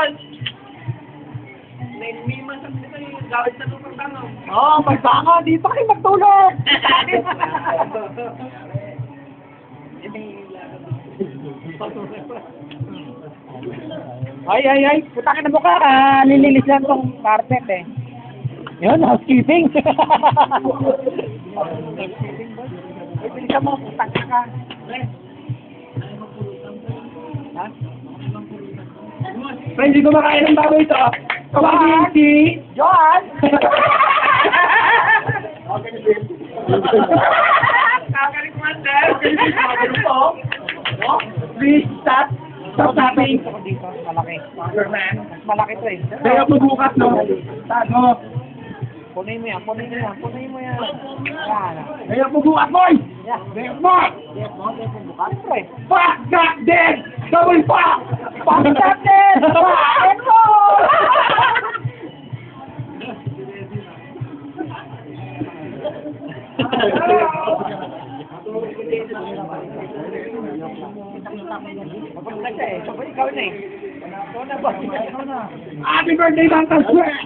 naman. May masang dito yung gawin sa lupang tanong. Oo, magbaka. Dito kayo magtulog. Ay. Puta ka na mukha ka. Nilinis lang tong carpet eh. Yun, housekeeping. Ay, bilisan mo. Puta ka. Ha? Pre, hindi ko makain ng baboy ito. Kumakain si... Johan! Kakalit mo, sir. Please, stop. Stop tapping. Dito, malaki. Superman. Mas malaki to eh. Kaya bubukas, no? Ano? Punin mo yan. Yan. Kaya bubukas, boy! Yan. Kaya boy! Yes, mo. Yes, bukas. Pre. Fuck that dead! Double fuck! Fuck that dead! Fuck mo! Kapag na siya eh. Kapag ikaw na eh. Ikaw na ba? Ikaw na. Happy birthday, Santa Sweat!